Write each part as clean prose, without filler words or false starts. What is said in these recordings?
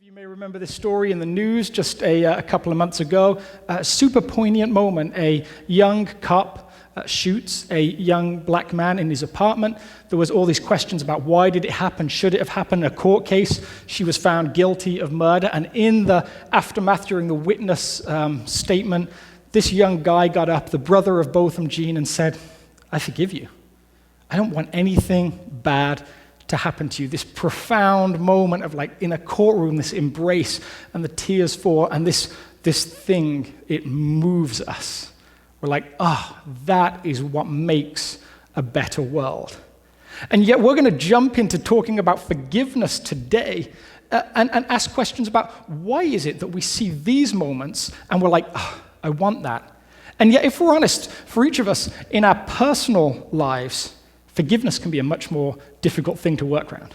You may remember this story in the news just a couple of months ago. A super poignant moment. A young cop shoots a young black man in his apartment. There was all these questions about why did it happen, should it have happened. In a court case, she was found guilty of murder. And in the aftermath, during the witness statement, this young guy got up, the brother of Botham Jean, and said, "I forgive you. I don't want anything bad to happen to you." This profound moment of, like, in a courtroom, this embrace and the tears fall, and this thing, it moves us. We're like, that is what makes a better world. And yet we're going to jump into talking about forgiveness today and ask questions about why is it that we see these moments and we're like, I want that. And yet, if we're honest, for each of us in our personal lives, forgiveness can be a much more difficult thing to work around.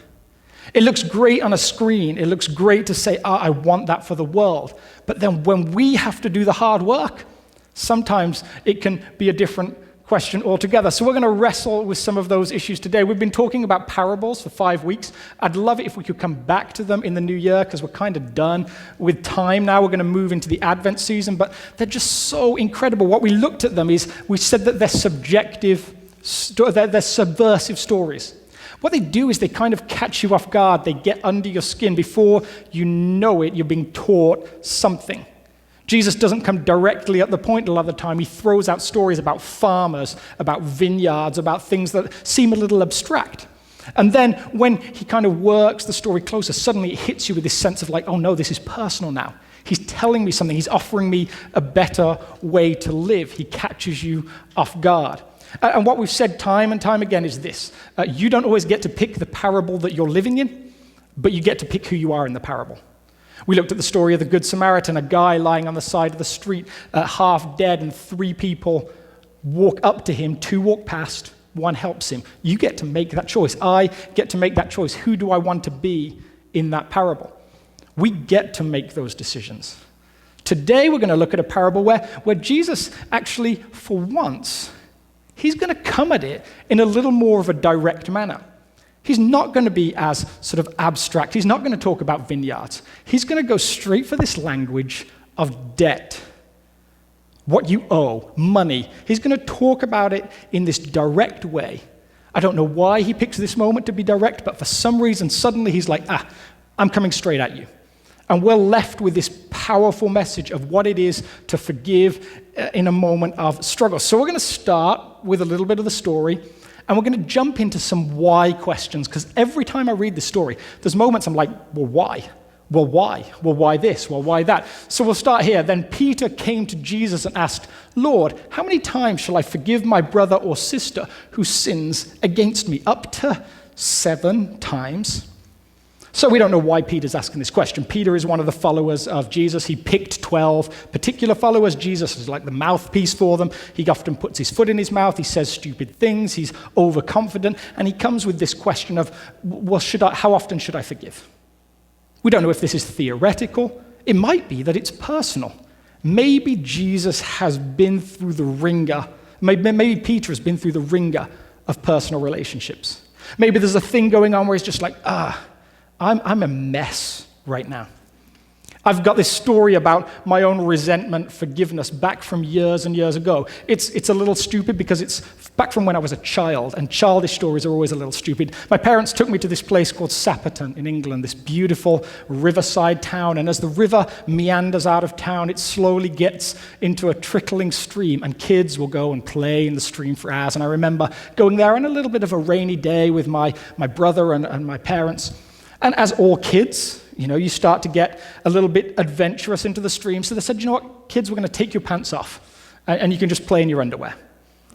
It looks great on a screen. It looks great to say, I want that for the world. But then when we have to do the hard work, sometimes it can be a different question altogether. So we're going to wrestle with some of those issues today. We've been talking about parables for 5 weeks. I'd love it if we could come back to them in the new year, because we're kind of done with time now. We're going to move into the Advent season, but they're just so incredible. What we looked at them is we said that they're subjective, they're subversive stories. What they do is they kind of catch you off guard. They get under your skin. Before you know it, you're being taught something. Jesus doesn't come directly at the point a lot of the time. He throws out stories about farmers, about vineyards, about things that seem a little abstract. And then when he kind of works the story closer, suddenly it hits you with this sense of like, oh no, this is personal now. He's telling me something. He's offering me a better way to live. He catches you off guard. And what we've said time and time again is this. You don't always get to pick the parable that you're living in, but you get to pick who you are in the parable. We looked at the story of the Good Samaritan, a guy lying on the side of the street, half dead, and 3 people walk up to him, 2 walk past, 1 helps him. You get to make that choice. I get to make that choice. Who do I want to be in that parable? We get to make those decisions. Today we're going to look at a parable where Jesus actually, for once, he's going to come at it in a little more of a direct manner. He's not going to be as sort of abstract. He's not going to talk about vineyards. He's going to go straight for this language of debt, what you owe, money. He's going to talk about it in this direct way. I don't know why he picks this moment to be direct, but for some reason, suddenly he's like, I'm coming straight at you. And we're left with this powerful message of what it is to forgive in a moment of struggle. So we're going to start with a little bit of the story, and we're going to jump into some why questions, because every time I read the story, there's moments I'm like, well, why? Well, why? Well, why this? Well, why that? So we'll start here. Then Peter came to Jesus and asked, "Lord, how many times shall I forgive my brother or sister who sins against me? Up to 7 times?" So we don't know why Peter's asking this question. Peter is one of the followers of Jesus. He picked 12 particular followers. Jesus is like the mouthpiece for them. He often puts his foot in his mouth. He says stupid things. He's overconfident. And he comes with this question of, well, how often should I forgive? We don't know if this is theoretical. It might be that it's personal. Maybe Jesus has been through the ringer. Maybe Peter has been through the ringer of personal relationships. Maybe there's a thing going on where he's just like, I'm a mess right now. I've got this story about my own resentment, forgiveness, back from years and years ago. It's a little stupid because it's back from when I was a child, and childish stories are always a little stupid. My parents took me to this place called Sapperton in England, this beautiful riverside town, and as the river meanders out of town, it slowly gets into a trickling stream, and kids will go and play in the stream for hours. And I remember going there on a little bit of a rainy day with my brother and my parents. And as all kids, you start to get a little bit adventurous into the stream. So they said, you know what, kids, we're going to take your pants off, and you can just play in your underwear.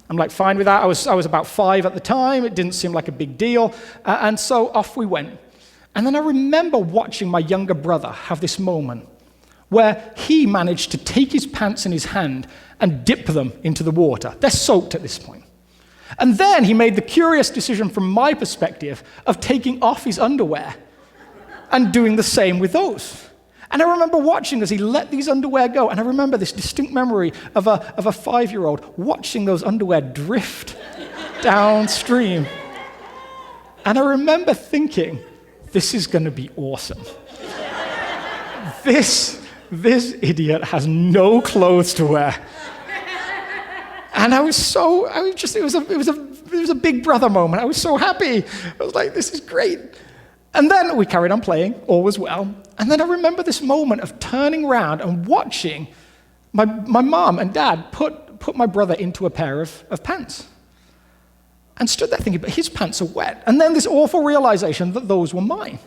I'm like, fine with that. I was about 5 at the time. It didn't seem like a big deal. And so off we went. And then I remember watching my younger brother have this moment where he managed to take his pants in his hand and dip them into the water. They're soaked at this point. And then he made the curious decision from my perspective of taking off his underwear and doing the same with those. And I remember watching as he let these underwear go, and I remember this distinct memory of a 5-year-old watching those underwear drift downstream. And I remember thinking, this is going to be awesome. this idiot has no clothes to wear. And it was a big brother moment. I was so happy. I was like, this is great. And then we carried on playing, all was well. And then I remember this moment of turning around and watching my mom and dad put my brother into a pair of pants. And stood there thinking, but his pants are wet. And then this awful realization that those were mine.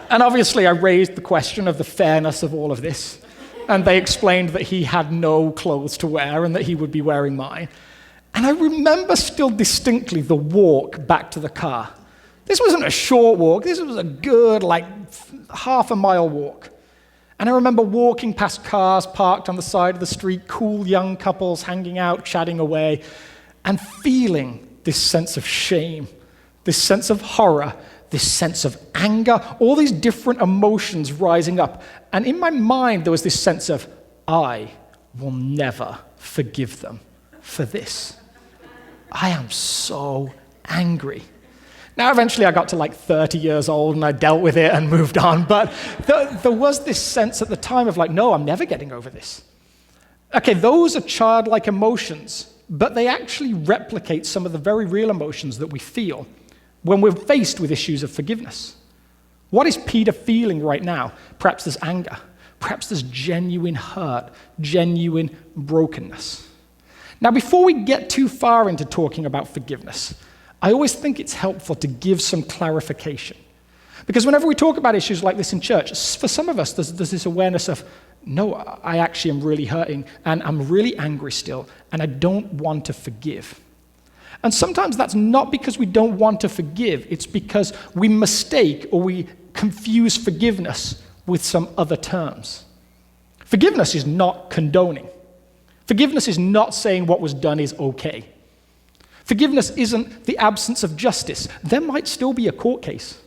And obviously I raised the question of the fairness of all of this. And they explained that he had no clothes to wear and that he would be wearing mine. And I remember still distinctly the walk back to the car. This wasn't a short walk. This was a good, half a mile walk. And I remember walking past cars parked on the side of the street, cool young couples hanging out, chatting away, and feeling this sense of shame, this sense of horror, this sense of anger, all these different emotions rising up. And in my mind, there was this sense of, I will never forgive them for this. I am so angry. Now, eventually I got to 30 years old and I dealt with it and moved on, but there was this sense at the time of no, I'm never getting over this. Okay, those are childlike emotions, but they actually replicate some of the very real emotions that we feel when we're faced with issues of forgiveness. What is Peter feeling right now? Perhaps there's anger. Perhaps there's genuine hurt, genuine brokenness. Now, before we get too far into talking about forgiveness, I always think it's helpful to give some clarification. Because whenever we talk about issues like this in church, for some of us, there's this awareness of, no, I actually am really hurting, and I'm really angry still, and I don't want to forgive. And sometimes that's not because we don't want to forgive, it's because we mistake or we confuse forgiveness with some other terms. Forgiveness is not condoning. Forgiveness is not saying what was done is okay. Forgiveness isn't the absence of justice. There might still be a court case.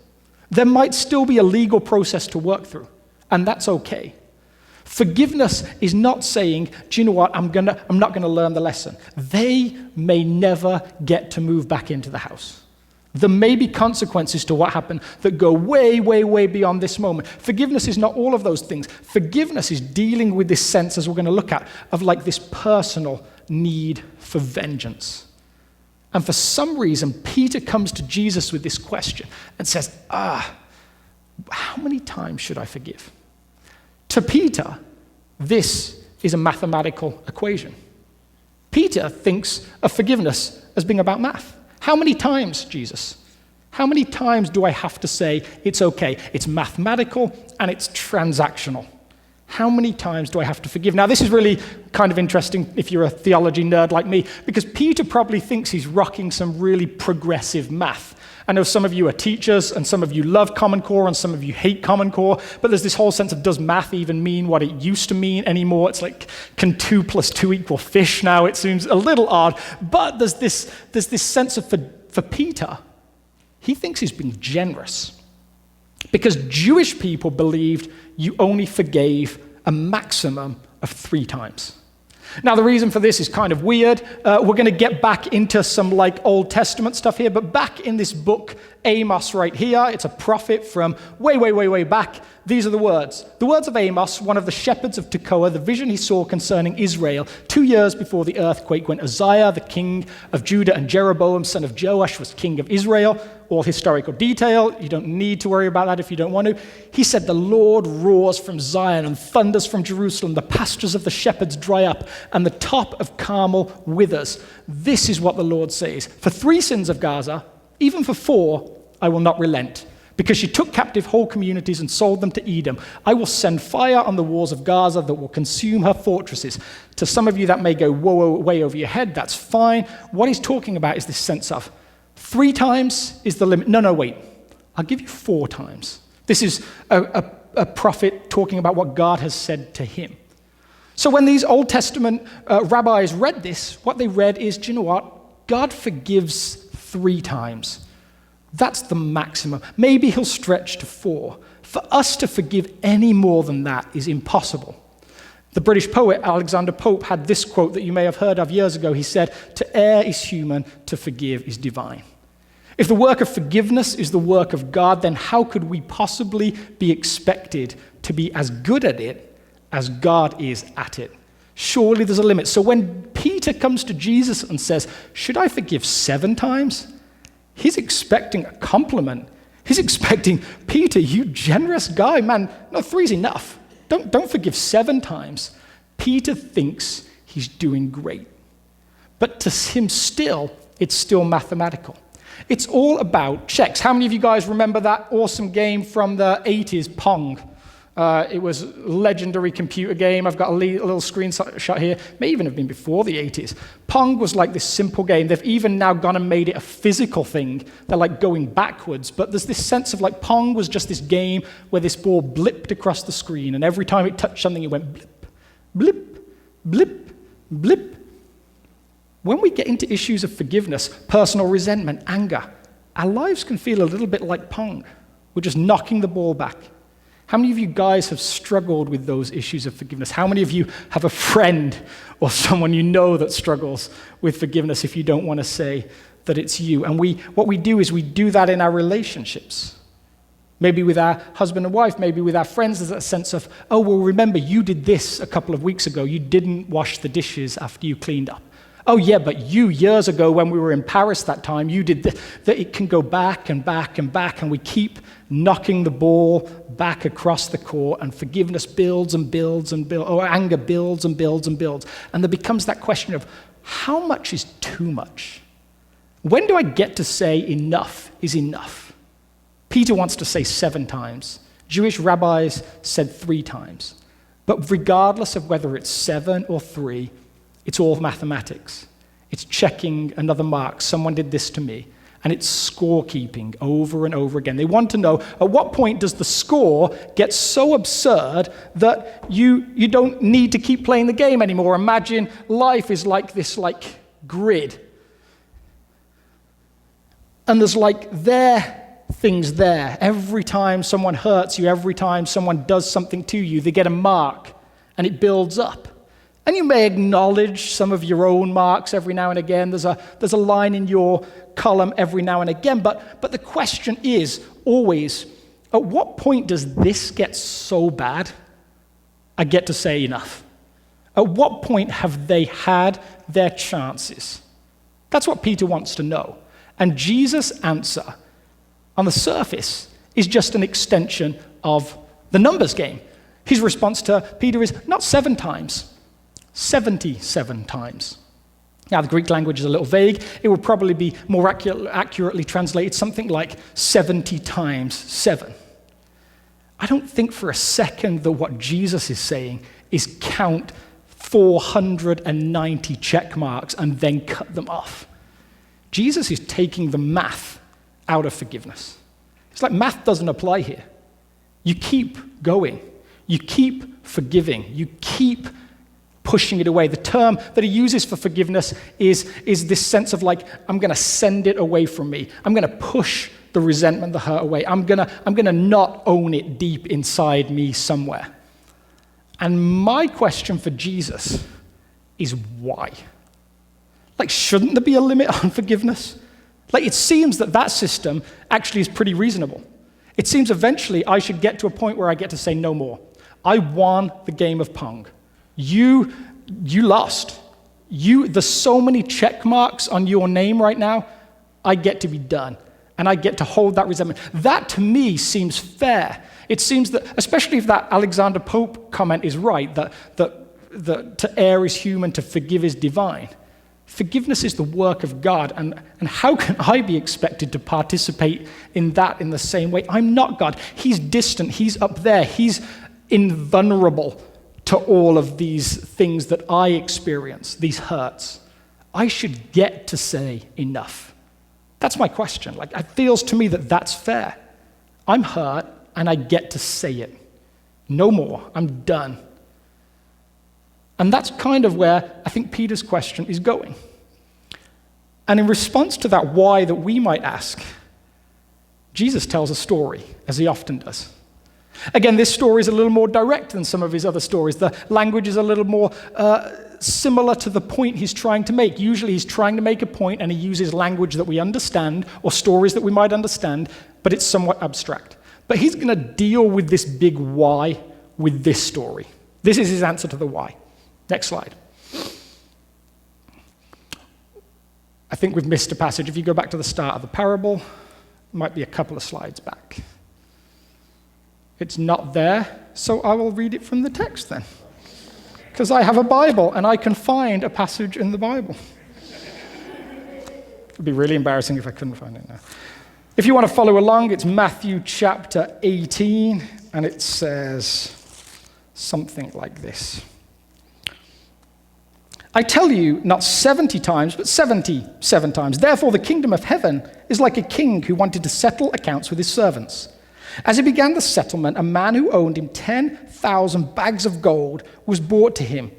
There might still be a legal process to work through, and that's okay. Forgiveness is not saying, do you know what, I'm not going to learn the lesson. They may never get to move back into the house. There may be consequences to what happened that go way, way, way beyond this moment. Forgiveness is not all of those things. Forgiveness is dealing with this sense, as we're going to look at, of this personal need for vengeance. And for some reason, Peter comes to Jesus with this question and says, how many times should I forgive? To Peter, this is a mathematical equation. Peter thinks of forgiveness as being about math. How many times, Jesus? How many times do I have to say it's okay? It's mathematical and it's transactional. How many times do I have to forgive? Now, this is really kind of interesting if you're a theology nerd like me, because Peter probably thinks he's rocking some really progressive math. I know some of you are teachers, and some of you love Common Core, and some of you hate Common Core, but there's this whole sense of, does math even mean what it used to mean anymore? It's can 2 + 2 equal fish now? It seems a little odd, but there's this sense of, for Peter, he thinks he's being generous. Because Jewish people believed you only forgave a maximum of 3 times. Now, the reason for this is kind of weird. We're going to get back into some Old Testament stuff here, but back in this book, Amos right here, it's a prophet from way, way, way, way back. These are the words. The words of Amos, one of the shepherds of Tekoa, the vision he saw concerning Israel 2 years before the earthquake when Uzziah, the king of Judah, and Jeroboam, son of Joash, was king of Israel. All historical detail. You don't need to worry about that if you don't want to. He said, the Lord roars from Zion and thunders from Jerusalem. The pastures of the shepherds dry up, and the top of Carmel withers. This is what the Lord says. For 3 sins of Gaza, even for 4, I will not relent. Because she took captive whole communities and sold them to Edom. I will send fire on the walls of Gaza that will consume her fortresses. To some of you that may go whoa, way over your head, that's fine. What he's talking about is this sense of 3 times is the limit. No, wait. I'll give you 4 times. This is a prophet talking about what God has said to him. So when these Old Testament rabbis read this, what they read is, do you know what? God forgives 3 times. That's the maximum. Maybe he'll stretch to 4. For us to forgive any more than that is impossible. The British poet Alexander Pope had this quote that you may have heard of years ago. He said, to err is human, to forgive is divine. If the work of forgiveness is the work of God, then how could we possibly be expected to be as good at it as God is at it? Surely there's a limit. So when Peter comes to Jesus and says, should I forgive 7 times? He's expecting a compliment. He's expecting, Peter, you generous guy, man, no, 3's enough. Don't forgive 7 times. Peter thinks he's doing great. But to him still, it's still mathematical. It's all about checks. How many of you guys remember that awesome game from the 80s, Pong? It was a legendary computer game. I've got a little screenshot here. May even have been before the 80s. Pong was like this simple game. They've even now gone and made it a physical thing. They're like going backwards. But there's this sense of like Pong was just this game where this ball blipped across the screen. And every time it touched something, it went blip, blip, blip, blip. When we get into issues of forgiveness, personal resentment, anger, our lives can feel a little bit like Pong. We're just knocking the ball back. How many of you guys have struggled with those issues of forgiveness? How many of you have a friend or someone you know that struggles with forgiveness if you don't want to say that it's you? And what we do is we do that in our relationships. Maybe with our husband and wife, maybe with our friends, there's a sense of, oh, well, remember, you did this a couple of weeks ago. You didn't wash the dishes after you cleaned up. Oh, yeah, but you, years ago when we were in Paris that time, you did this. That it can go back and back and back, and we keep knocking the ball back across the court, and forgiveness builds and builds and builds, or anger builds and builds and builds. And there becomes that question of, how much is too much? When do I get to say enough is enough? Peter wants to say 7 times. Jewish rabbis said 3 times. But regardless of whether it's 7 or 3, it's all mathematics. It's checking another mark. Someone did this to me. And it's scorekeeping over and over again. They want to know, at what point does the score get so absurd that you don't need to keep playing the game anymore? Imagine life is like this grid. And there's things there. Every time someone hurts you, every time someone does something to you, they get a mark, and it builds up. And you may acknowledge some of your own marks every now and again. There's a line in your column every now and again. But the question is always, at what point does this get so bad I get to say enough? At what point have they had their chances? That's what Peter wants to know. And Jesus' answer, on the surface, is just an extension of the numbers game. His response to Peter is not 7 times. 77 times. Now, the Greek language is a little vague. It would probably be more accurately translated something like 70 times 7. I don't think for a second that what Jesus is saying is count 490 check marks and then cut them off. Jesus is taking the math out of forgiveness. It's like math doesn't apply here. You keep going. You keep forgiving. You keep pushing it away. The term that he uses for forgiveness is this sense of like, I'm going to send it away from me. I'm going to push the resentment, the hurt away. I'm going to not own it deep inside me somewhere. And my question for Jesus is why? Like, shouldn't there be a limit on forgiveness? Like, it seems that system actually is pretty reasonable. It seems eventually I should get to a point where I get to say no more. I won the game of Pong. You lost. There's so many check marks on your name right now. I get to be done. And I get to hold that resentment. That, to me, seems fair. It seems that, especially if that Alexander Pope comment is right, that to err is human, to forgive is divine. Forgiveness is the work of God, and how can I be expected to participate in that in the same way? I'm not God. He's distant. He's up there. He's invulnerable to all of these things that I experience, these hurts. I should get to say enough. That's my question. Like, it feels to me that that's fair. I'm hurt, and I get to say it. No more. I'm done. And that's kind of where I think Peter's question is going. And in response to that why that we might ask, Jesus tells a story, as he often does. Again, this story is a little more direct than some of his other stories. The language is a little more similar to the point he's trying to make. Usually he's trying to make a point and he uses language that we understand or stories that we might understand, but it's somewhat abstract. But he's going to deal with this big why with this story. This is his answer to the why. Next slide. I think we've missed a passage. If you go back to the start of the parable, it might be a couple of slides back. It's not there, so I will read it from the text then. Because I have a Bible and I can find a passage in the Bible. It would be really embarrassing if I couldn't find it now. If you want to follow along, it's Matthew chapter 18, and it says something like this. I tell you, not 70 times, but 77 times. Therefore, the kingdom of heaven is like a king who wanted to settle accounts with his servants. As he began the settlement, a man who owed him 10,000 bags of gold was brought to him.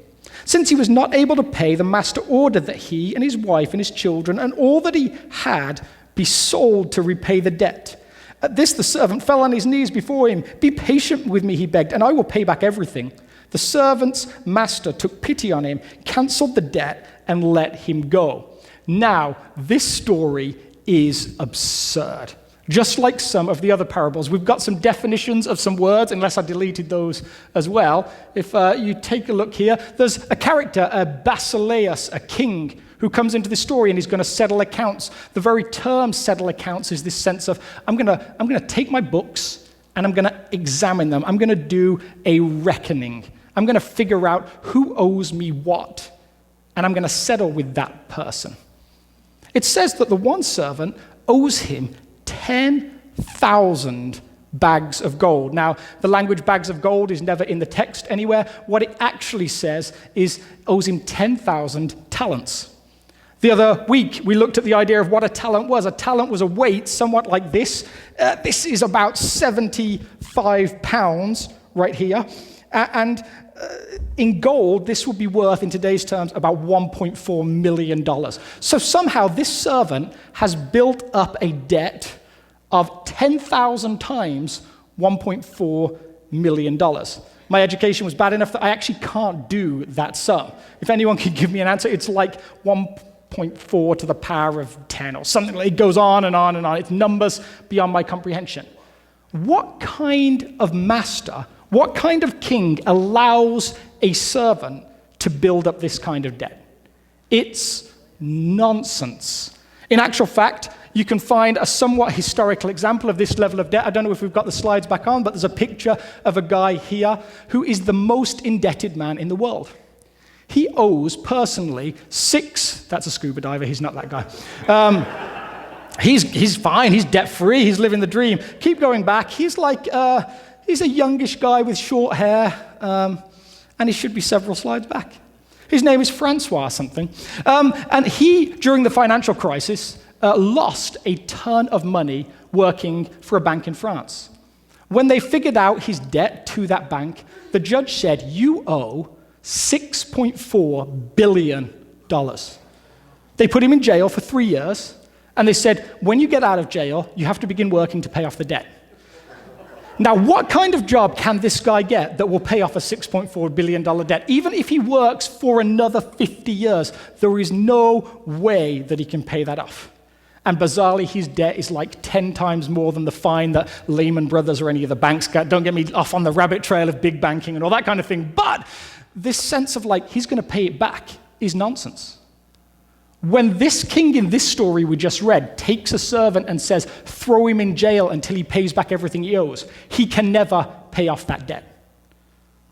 Since he was not able to pay, the master ordered that he and his wife and his children and all that he had be sold to repay the debt. At this, the servant fell on his knees before him. Be patient with me, he begged, and I will pay back everything. The servant's master took pity on him, canceled the debt, and let him go. Now, this story is absurd. Just like some of the other parables, we've got some definitions of some words, unless I deleted those as well. If you take a look here, there's a character, a basileus, a king, who comes into this story and he's going to settle accounts. The very term settle accounts is this sense of, I'm going to take my books and I'm going to examine them. I'm going to do a reckoning. I'm going to figure out who owes me what, and I'm going to settle with that person. It says that the one servant owes him 10,000 bags of gold. Now, the language bags of gold is never in the text anywhere. What it actually says is owes him 10,000 talents. The other week, we looked at the idea of what a talent was. A talent was a weight somewhat like this. This is about 75 pounds right here. And in gold, this would be worth, in today's terms, about $1.4 million. So somehow this servant has built up a debt of 10,000 times $1.4 million. My education was bad enough that I actually can't do that sum. If anyone can give me an answer, it's like 1.4 to the power of 10 or something. It goes on and on and on. It's numbers beyond my comprehension. What kind of master, what kind of king allows a servant to build up this kind of debt? It's nonsense. In actual fact, you can find a somewhat historical example of this level of debt. I don't know if we've got the slides back on, but there's a picture of a guy here who is the most indebted man in the world. He owes personally that's a scuba diver, he's not that guy. He's fine, he's debt-free, he's living the dream. Keep going back, he's a youngish guy with short hair, and he should be several slides back. His name is Francois something. And he, during the financial crisis, lost a ton of money working for a bank in France. When they figured out his debt to that bank, the judge said, you owe $6.4 billion. They put him in jail for 3 years, and they said, when you get out of jail, you have to begin working to pay off the debt. Now, what kind of job can this guy get that will pay off a $6.4 billion debt? Even if he works for another 50 years, there is no way that he can pay that off. And bizarrely, his debt is like 10 times more than the fine that Lehman Brothers or any of the banks got. Don't get me off on the rabbit trail of big banking and all that kind of thing. But this sense of like, he's going to pay it back is nonsense. When this king in this story we just read takes a servant and says, throw him in jail until he pays back everything he owes, he can never pay off that debt.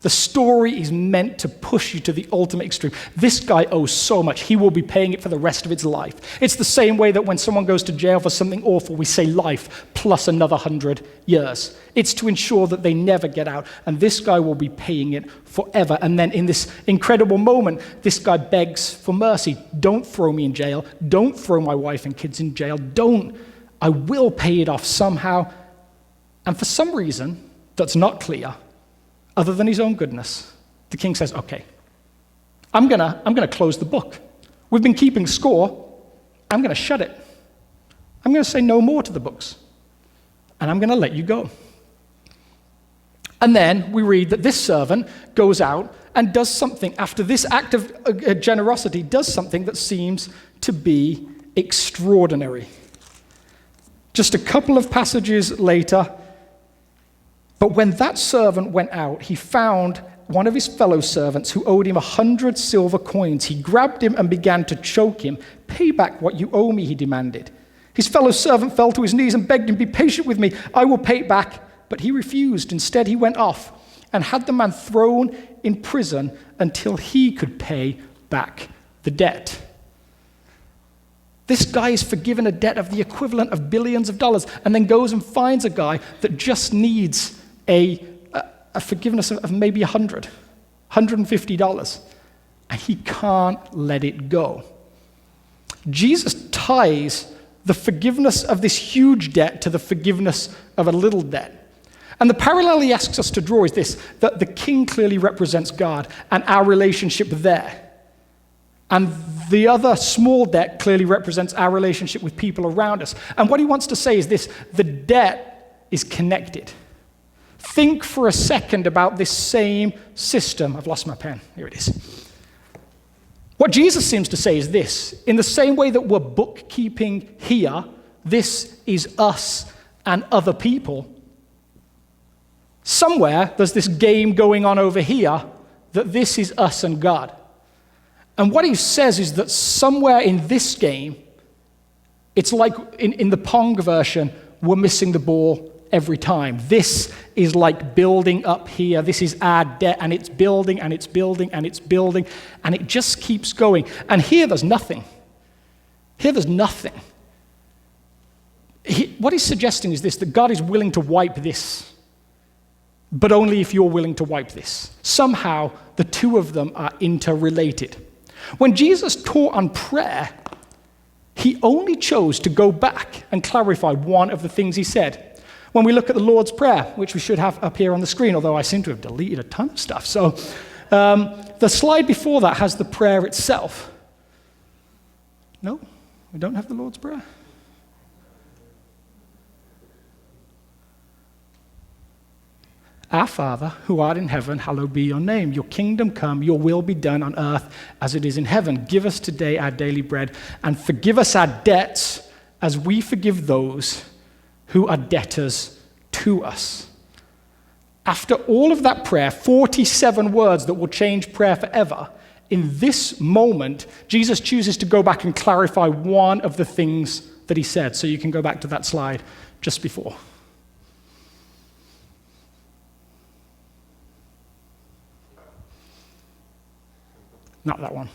The story is meant to push you to the ultimate extreme. This guy owes so much, he will be paying it for the rest of his life. It's the same way that when someone goes to jail for something awful, we say life plus another 100 years. It's to ensure that they never get out, and this guy will be paying it forever. And then in this incredible moment, this guy begs for mercy. Don't throw me in jail. Don't throw my wife and kids in jail. Don't. I will pay it off somehow. And for some reason that's not clear, other than his own goodness, the king says, okay, I'm gonna close the book. We've been keeping score. I'm gonna shut it. I'm gonna say no more to the books. And I'm gonna let you go. And then we read that this servant goes out and does something, after this act of generosity, does something that seems to be extraordinary. Just a couple of passages later, but when that servant went out, he found one of his fellow servants who owed him 100 silver coins. He grabbed him and began to choke him. "Pay back what you owe me," he demanded. His fellow servant fell to his knees and begged him, "Be patient with me, I will pay it back." But he refused. Instead, he went off and had the man thrown in prison until he could pay back the debt. This guy is forgiven a debt of the equivalent of billions of dollars, and then goes and finds a guy that just needs a forgiveness of maybe $150, and he can't let it go. Jesus ties the forgiveness of this huge debt to the forgiveness of a little debt. And the parallel he asks us to draw is this, that the king clearly represents God and our relationship there. And the other small debt clearly represents our relationship with people around us. And what he wants to say is this, the debt is connected. Think for a second about this same system. I've lost my pen. Here it is. What Jesus seems to say is this, in the same way that we're bookkeeping here, this is us and other people. Somewhere there's this game going on over here that this is us and God. And what he says is that somewhere in this game, it's like in the Pong version, we're missing the ball every time. This is like building up here. This is our debt, and it's building, and it's building, and it's building, and it just keeps going. And here there's nothing. Here there's nothing. What he's suggesting is this, that God is willing to wipe this, but only if you're willing to wipe this. Somehow, the two of them are interrelated. When Jesus taught on prayer, he only chose to go back and clarify one of the things he said. When we look at the Lord's Prayer, which we should have up here on the screen, although I seem to have deleted a ton of stuff. So the slide before that has the prayer itself. No, we don't have the Lord's Prayer. Our Father, who art in heaven, hallowed be your name. Your kingdom come, your will be done on earth as it is in heaven. Give us today our daily bread, and forgive us our debts as we forgive those who are debtors to us. After all of that prayer, 47 words that will change prayer forever, in this moment, Jesus chooses to go back and clarify one of the things that he said. So you can go back to that slide just before. Not that one.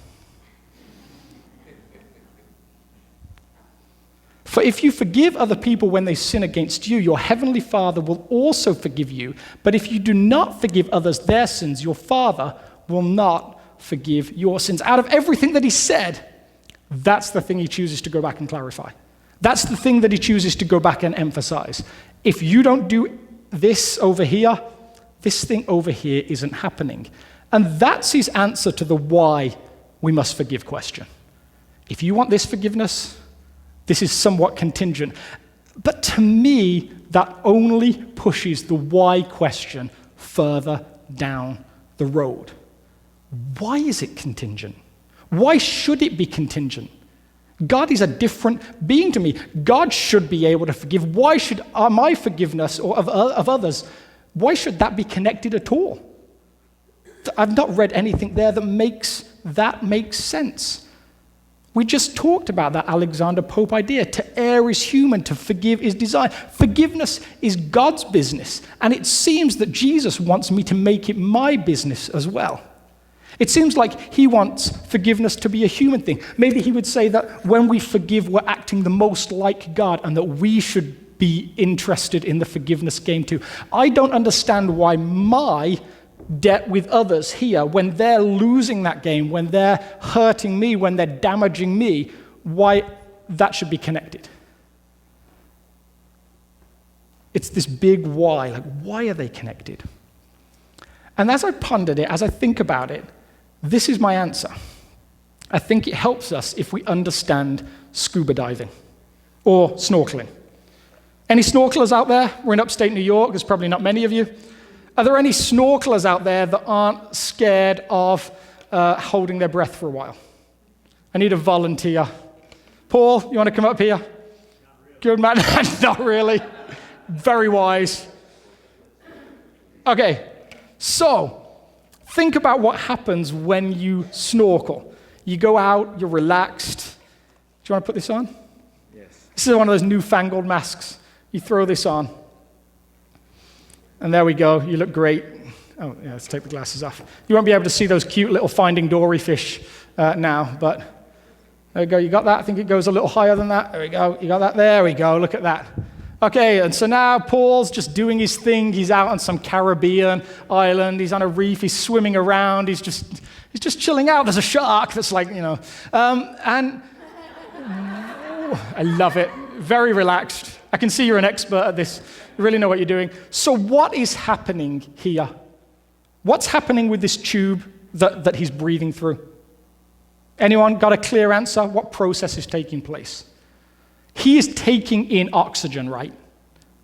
For if you forgive other people when they sin against you, your heavenly Father will also forgive you. But if you do not forgive others their sins, your Father will not forgive your sins. Out of everything that he said, that's the thing he chooses to go back and clarify. That's the thing that he chooses to go back and emphasize. If you don't do this over here, this thing over here isn't happening. And that's his answer to the why we must forgive question. If you want this forgiveness, this is somewhat contingent. But to me, that only pushes the why question further down the road. Why is it contingent? Why should it be contingent? God is a different being to me. God should be able to forgive. Why should my forgiveness or of others, why should that be connected at all? I've not read anything there that makes sense. We just talked about that Alexander Pope idea. To err is human, to forgive is desire. Forgiveness is God's business, and it seems that Jesus wants me to make it my business as well. It seems like he wants forgiveness to be a human thing. Maybe he would say that when we forgive, we're acting the most like God, and that we should be interested in the forgiveness game too. I don't understand why my debt with others here, when they're losing that game, when they're hurting me, when they're damaging me, why that should be connected. It's this big why, like why are they connected? And as I pondered it, as I think about it, this is my answer. I think it helps us if we understand scuba diving or snorkeling. Any snorkelers out there? We're in upstate New York, there's probably not many of you. Are there any snorkelers out there that aren't scared of holding their breath for a while? I need a volunteer. Paul, you want to come up here? Good man. Not really. Very wise. Okay, so think about what happens when you snorkel. You go out, you're relaxed. Do you want to put this on? Yes. This is one of those newfangled masks. You throw this on. And there we go. You look great. Oh, yeah, let's take the glasses off. You won't be able to see those cute little Finding Dory fish now, but there we go. You got that? I think it goes a little higher than that. There we go. You got that? There we go. Look at that. Okay, and so now Paul's just doing his thing. He's out on some Caribbean island. He's on a reef. He's swimming around. He's just chilling out. There's a shark that's like, and I love it. Very relaxed. I can see you're an expert at this. You really know what you're doing. So what is happening here? What's happening with this tube that he's breathing through? Anyone got a clear answer? What process is taking place? He is taking in oxygen, right?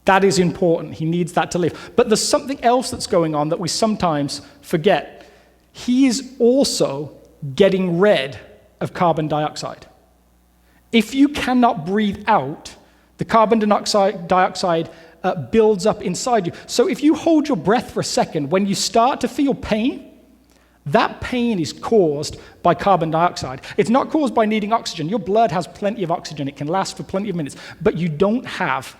That is important. He needs that to live. But there's something else that's going on that we sometimes forget. He is also getting rid of carbon dioxide. If you cannot breathe out, the carbon dioxide builds up inside you. So if you hold your breath for a second, when you start to feel pain, that pain is caused by carbon dioxide. It's not caused by needing oxygen. Your blood has plenty of oxygen. It can last for plenty of minutes. But you don't have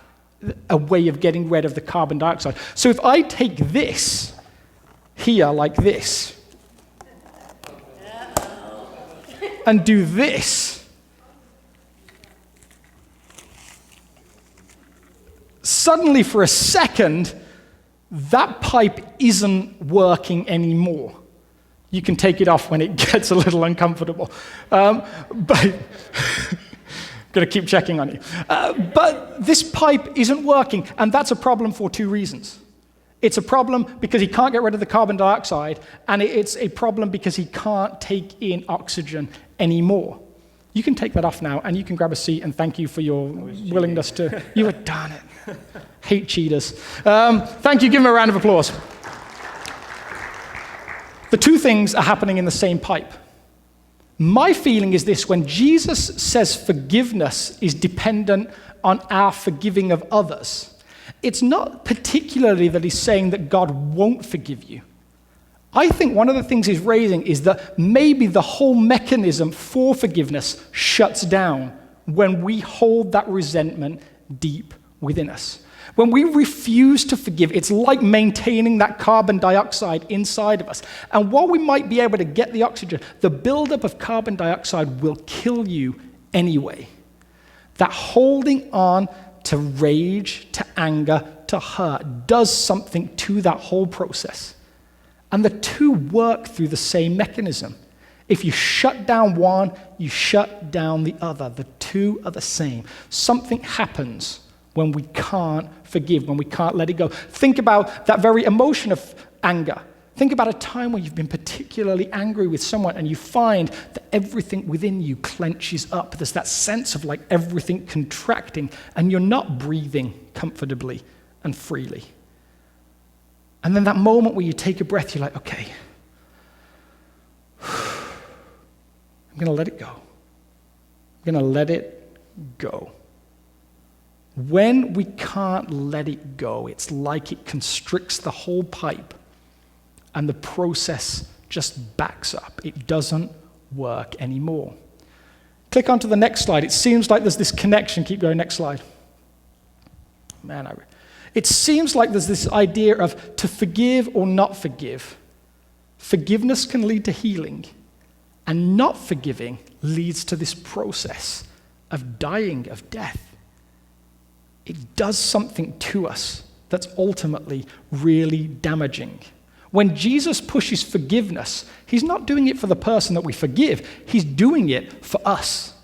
a way of getting rid of the carbon dioxide. So if I take this here like this and do this, suddenly for a second, that pipe isn't working anymore. You can take it off when it gets a little uncomfortable. But going to keep checking on you. But this pipe isn't working, and that's a problem for two reasons. It's a problem because he can't get rid of the carbon dioxide, and it's a problem because he can't take in oxygen anymore. You can take that off now, and you can grab a seat, and thank you for your willingness to... You were, darn it. Hate cheaters. Thank you. Give him a round of applause. The two things are happening in the same pipe. My feeling is this: when Jesus says forgiveness is dependent on our forgiving of others, it's not particularly that he's saying that God won't forgive you. I think one of the things he's raising is that maybe the whole mechanism for forgiveness shuts down when we hold that resentment deep within us. When we refuse to forgive, it's like maintaining that carbon dioxide inside of us. And while we might be able to get the oxygen, the buildup of carbon dioxide will kill you anyway. That holding on to rage, to anger, to hurt does something to that whole process. And the two work through the same mechanism. If you shut down one, you shut down the other. The two are the same. Something happens when we can't forgive, when we can't let it go. Think about that very emotion of anger. Think about a time when you've been particularly angry with someone and you find that everything within you clenches up. There's that sense of like everything contracting and you're not breathing comfortably and freely. And then that moment where you take a breath, you're like, okay, I'm going to let it go. I'm going to let it go. When we can't let it go, it's like it constricts the whole pipe and the process just backs up. It doesn't work anymore. Click onto the next slide. It seems like there's this connection. Keep going, next slide. It seems like there's this idea of to forgive or not forgive. Forgiveness can lead to healing, and not forgiving leads to this process of dying, of death. It does something to us that's ultimately really damaging. When Jesus pushes forgiveness, he's not doing it for the person that we forgive. He's doing it for us.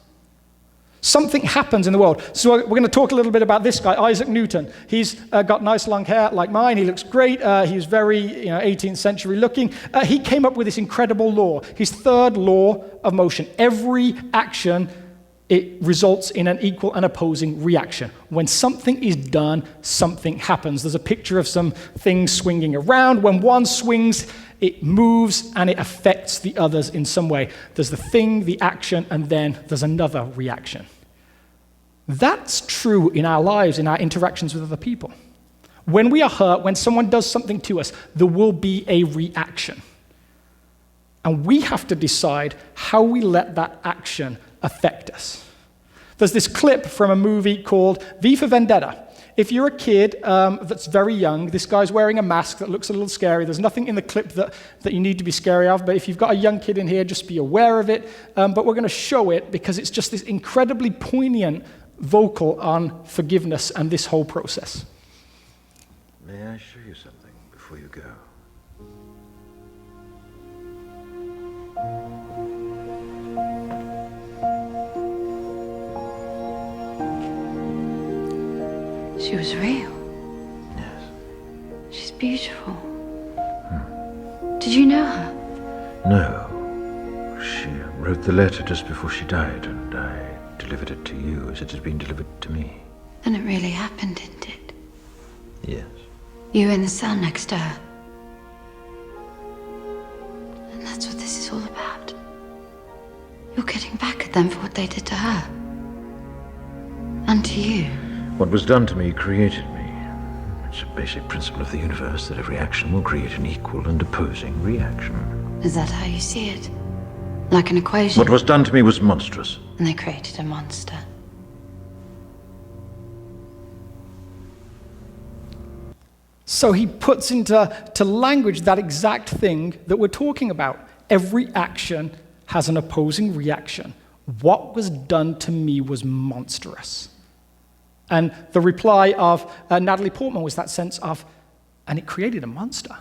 Something happens in the world. So we're going to talk a little bit about this guy, Isaac Newton. He's got nice long hair like mine. He looks great. He's very 18th century looking. He came up with this incredible law, his third law of motion. Every action it results in an equal and opposing reaction. When something is done, something happens. There's a picture of some things swinging around. When one swings, it moves and it affects the others in some way. There's the thing, the action, and then there's another reaction. That's true in our lives, in our interactions with other people. When we are hurt, when someone does something to us, there will be a reaction. And we have to decide how we let that action affect us. There's this clip from a movie called V for Vendetta. If you're a kid that's very young, this guy's wearing a mask that looks a little scary. There's nothing in the clip that you need to be scary of, but if you've got a young kid in here, just be aware of it. But we're going to show it because it's just this incredibly poignant vocal on forgiveness and this whole process. May I show you something before you go? She was real. Yes. She's beautiful. Did you know her? No. She wrote the letter just before she died, and I delivered it to you as it had been delivered to me. Then it really happened, didn't it? Yes. You in the cell next to her. And that's what this is all about. You're getting back at them for what they did to her. And to you. What was done to me created me. It's a basic principle of the universe that every action will create an equal and opposing reaction. Is that how you see it? Like an equation? What was done to me was monstrous. And they created a monster. So he puts into language that exact thing that we're talking about. Every action has an opposing reaction. What was done to me was monstrous. And the reply of Natalie Portman was that sense of, and it created a monster.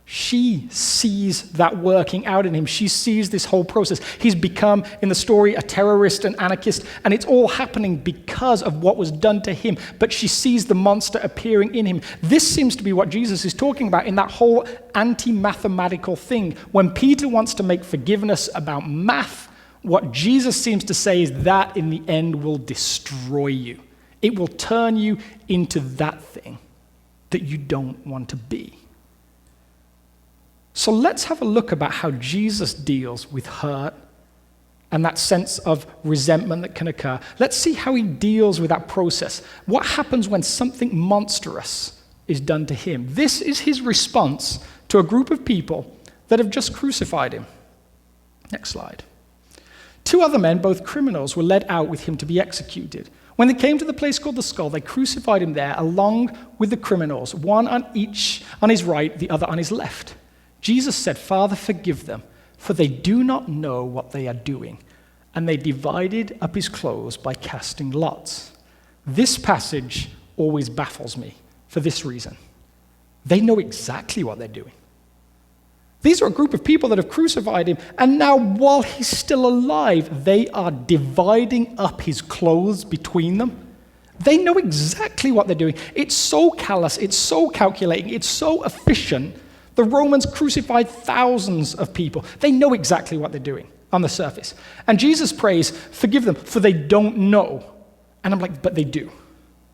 She sees that working out in him. She sees this whole process. He's become, in the story, a terrorist, an anarchist, and it's all happening because of what was done to him. But she sees the monster appearing in him. This seems to be what Jesus is talking about in that whole anti-mathematical thing. When Peter wants to make forgiveness about math, what Jesus seems to say is that in the end will destroy you. It will turn you into that thing that you don't want to be. So let's have a look about how Jesus deals with hurt and that sense of resentment that can occur. Let's see how he deals with that process. What happens when something monstrous is done to him? This is his response to a group of people that have just crucified him. Next slide. 2 other men, both criminals, were led out with him to be executed. When they came to the place called the Skull, they crucified him there along with the criminals, one on his right, the other on his left. Jesus said, "Father, forgive them, for they do not know what they are doing." And they divided up his clothes by casting lots. This passage always baffles me for this reason. They know exactly what they're doing. These are a group of people that have crucified him, and now while he's still alive, they are dividing up his clothes between them. They know exactly what they're doing. It's so callous, it's so calculating, it's so efficient. The Romans crucified thousands of people. They know exactly what they're doing on the surface. And Jesus prays, "Forgive them, for they don't know." And I'm like, but they do.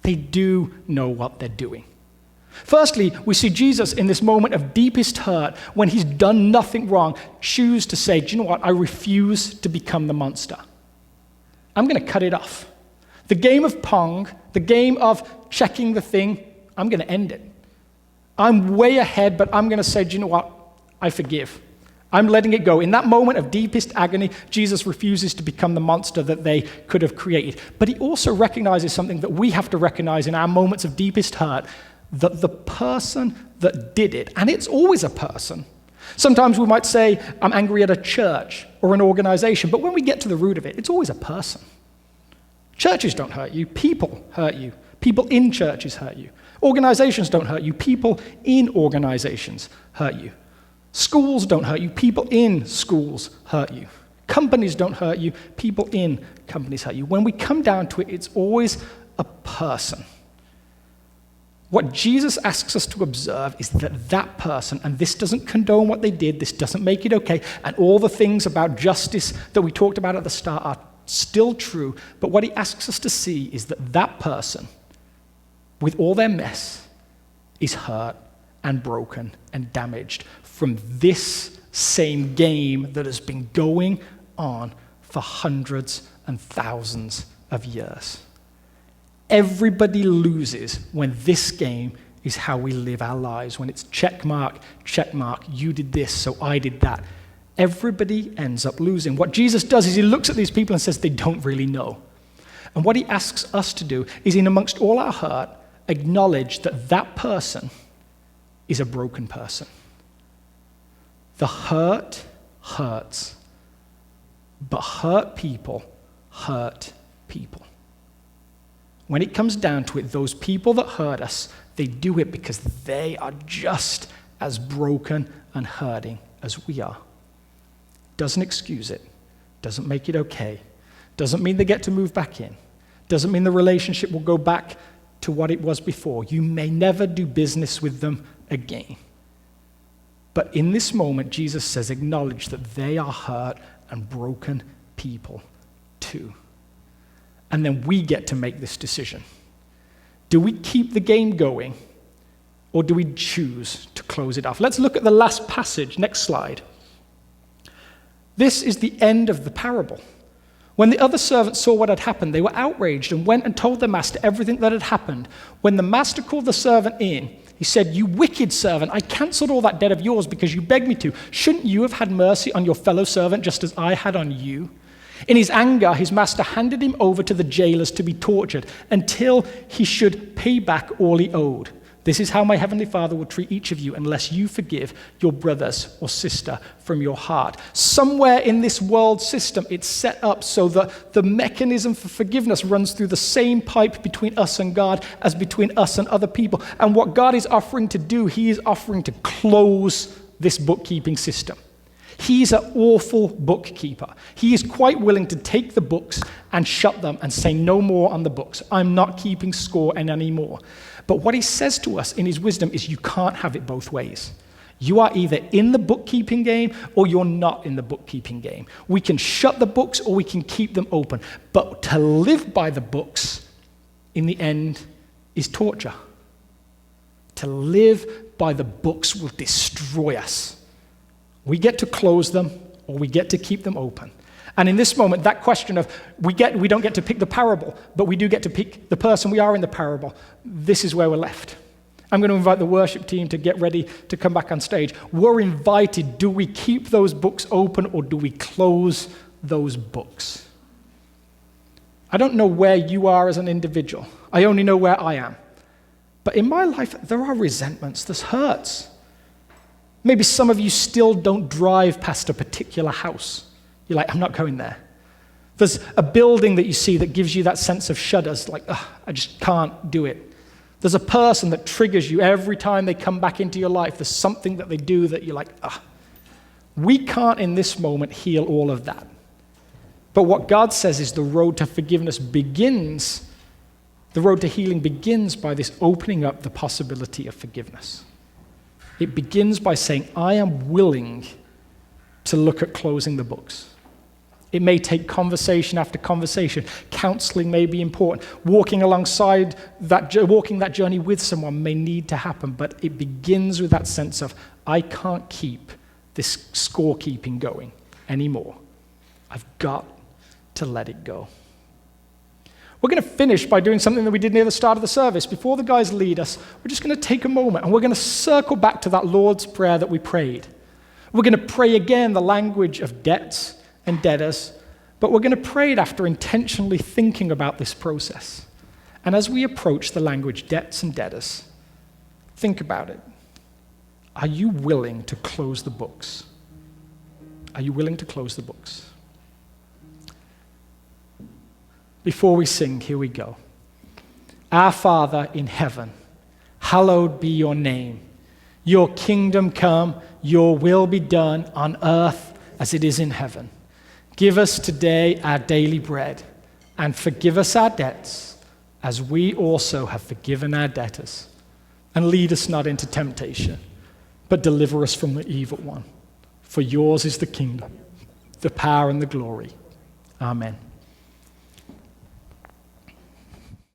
They do know what they're doing. Firstly, we see Jesus in this moment of deepest hurt, when he's done nothing wrong, choose to say, "Do you know what? I refuse to become the monster. I'm going to cut it off. The game of Pong, the game of checking the thing, I'm going to end it. I'm way ahead, but I'm going to say, do you know what? I forgive. I'm letting it go." In that moment of deepest agony, Jesus refuses to become the monster that they could have created. But he also recognizes something that we have to recognize in our moments of deepest hurt, that the person that did it, and it's always a person. Sometimes we might say, I'm angry at a church or an organization, but when we get to the root of it, it's always a person. Churches don't hurt you, people hurt you. People in churches hurt you. Organizations don't hurt you, people in organizations hurt you. Schools don't hurt you, people in schools hurt you. Companies don't hurt you, people in companies hurt you. When we come down to it, it's always a person. What Jesus asks us to observe is that person, and this doesn't condone what they did, this doesn't make it okay, and all the things about justice that we talked about at the start are still true, but what he asks us to see is that that person, with all their mess, is hurt and broken and damaged from this same game that has been going on for hundreds and thousands of years. Everybody loses when this game is how we live our lives, when it's check mark, you did this, so I did that. Everybody ends up losing. What Jesus does is he looks at these people and says they don't really know. And what he asks us to do is, in amongst all our hurt, acknowledge that that person is a broken person. The hurt hurts, but hurt people hurt people. When it comes down to it, those people that hurt us, they do it because they are just as broken and hurting as we are. Doesn't excuse it, doesn't make it okay, doesn't mean they get to move back in, doesn't mean the relationship will go back to what it was before. You may never do business with them again. But in this moment, Jesus says, acknowledge that they are hurt and broken people too. And then we get to make this decision. Do we keep the game going, or do we choose to close it off? Let's look at the last passage. Next slide. This is the end of the parable. When the other servants saw what had happened, they were outraged and went and told their master everything that had happened. When the master called the servant in, he said, "You wicked servant, I cancelled all that debt of yours because you begged me to. Shouldn't you have had mercy on your fellow servant just as I had on you?" In his anger, his master handed him over to the jailers to be tortured until he should pay back all he owed. This is how my heavenly Father will treat each of you unless you forgive your brothers or sister from your heart. Somewhere in this world system, it's set up so that the mechanism for forgiveness runs through the same pipe between us and God as between us and other people. And what God is offering to do, he is offering to close this bookkeeping system. He's an awful bookkeeper. He is quite willing to take the books and shut them and say no more on the books. I'm not keeping score anymore. But what he says to us in his wisdom is you can't have it both ways. You are either in the bookkeeping game or you're not in the bookkeeping game. We can shut the books or we can keep them open. But to live by the books, in the end, is torture. To live by the books will destroy us. We get to close them or we get to keep them open. And in this moment, that question of we don't get to pick the parable, but we do get to pick the person we are in the parable, this is where we're left. I'm going to invite the worship team to get ready to come back on stage. We're invited. Do we keep those books open or do we close those books? I don't know where you are as an individual. I only know where I am. But in my life, there are resentments, there's hurts. Maybe some of you still don't drive past a particular house. You're like, I'm not going there. There's a building that you see that gives you that sense of shudders, like, I just can't do it. There's a person that triggers you every time they come back into your life. There's something that they do that you're like, We can't in this moment heal all of that. But what God says is the road to forgiveness begins, the road to healing begins by this opening up the possibility of forgiveness. It begins by saying, I am willing to look at closing the books. It may take conversation after conversation. Counseling may be important. Walking that journey with someone may need to happen, but it begins with that sense of, I can't keep this scorekeeping going anymore. I've got to let it go. We're going to finish by doing something that we did near the start of the service. Before the guys lead us, we're just going to take a moment and we're going to circle back to that Lord's Prayer that we prayed. We're going to pray again the language of debts and debtors, but we're going to pray it after intentionally thinking about this process. And as we approach the language debts and debtors, think about it. Are you willing to close the books? Are you willing to close the books? Before we sing, here we go. Our Father in heaven, hallowed be your name. Your kingdom come, your will be done on earth as it is in heaven. Give us today our daily bread, and forgive us our debts, as we also have forgiven our debtors. And lead us not into temptation, but deliver us from the evil one. For yours is the kingdom, the power and the glory. Amen.